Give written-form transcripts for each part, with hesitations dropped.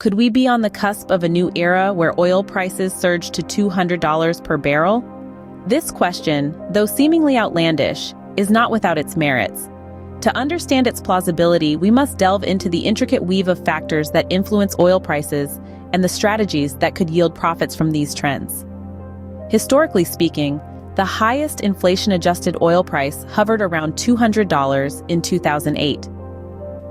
Could we be on the cusp of a new era where oil prices surge to $200 per barrel? This question, though seemingly outlandish, is not without its merits. To understand its plausibility, we must delve into the intricate weave of factors that influence oil prices and the strategies that could yield profits from these trends. Historically speaking, the highest inflation-adjusted oil price hovered around $200 in 2008.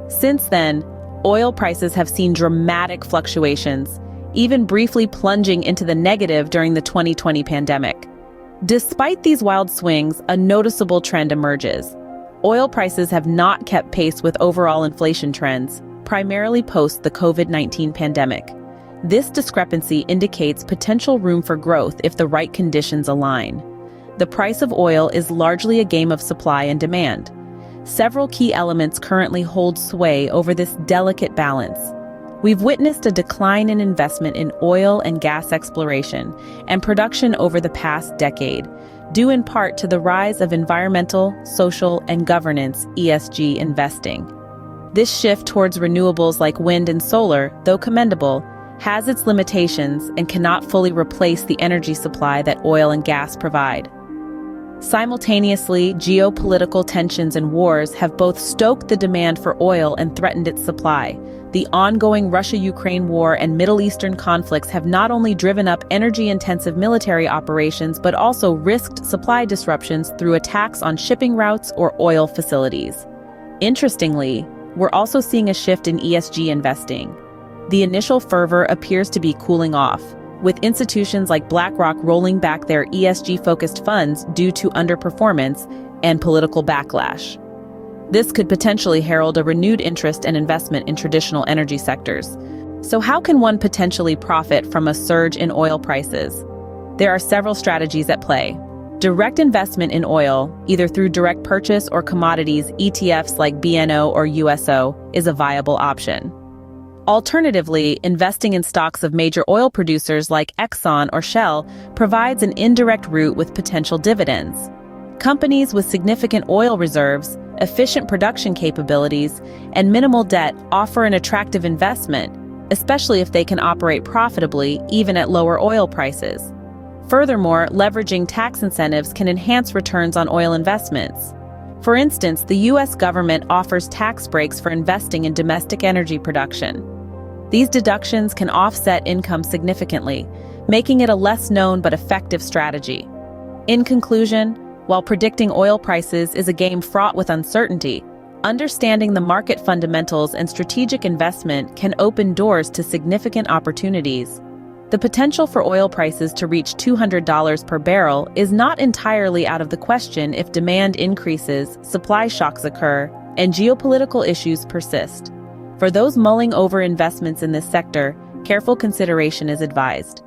Since then, oil prices have seen dramatic fluctuations, even briefly plunging into the negative during the 2020 pandemic. Despite these wild swings, a noticeable trend emerges. Oil prices have not kept pace with overall inflation trends, primarily post the COVID-19 pandemic. This discrepancy indicates potential room for growth if the right conditions align. The price of oil is largely a game of supply and demand. Several key elements currently hold sway over this delicate balance. We've witnessed a decline in investment in oil and gas exploration and production over the past decade, due in part to the rise of environmental, social, and governance (ESG) investing. This shift towards renewables like wind and solar, though commendable, has its limitations and cannot fully replace the energy supply that oil and gas provide. Simultaneously, geopolitical tensions and wars have both stoked the demand for oil and threatened its supply. The ongoing Russia-Ukraine war and Middle Eastern conflicts have not only driven up energy-intensive military operations but also risked supply disruptions through attacks on shipping routes or oil facilities. Interestingly, we're also seeing a shift in ESG investing. The initial fervor appears to be cooling off, with institutions like BlackRock rolling back their ESG-focused funds due to underperformance and political backlash. This could potentially herald a renewed interest and investment in traditional energy sectors. So how can one potentially profit from a surge in oil prices? There are several strategies at play. Direct investment in oil, either through direct purchase or commodities, ETFs like BNO or USO, is a viable option. Alternatively, investing in stocks of major oil producers like Exxon or Shell provides an indirect route with potential dividends. Companies with significant oil reserves, efficient production capabilities, and minimal debt offer an attractive investment, especially if they can operate profitably even at lower oil prices. Furthermore, leveraging tax incentives can enhance returns on oil investments. For instance, the U.S. government offers tax breaks for investing in domestic energy production. These deductions can offset income significantly, making it a less known but effective strategy. In conclusion, while predicting oil prices is a game fraught with uncertainty, understanding the market fundamentals and strategic investment can open doors to significant opportunities. The potential for oil prices to reach $200 per barrel is not entirely out of the question if demand increases, supply shocks occur, and geopolitical issues persist. For those mulling over investments in this sector, careful consideration is advised.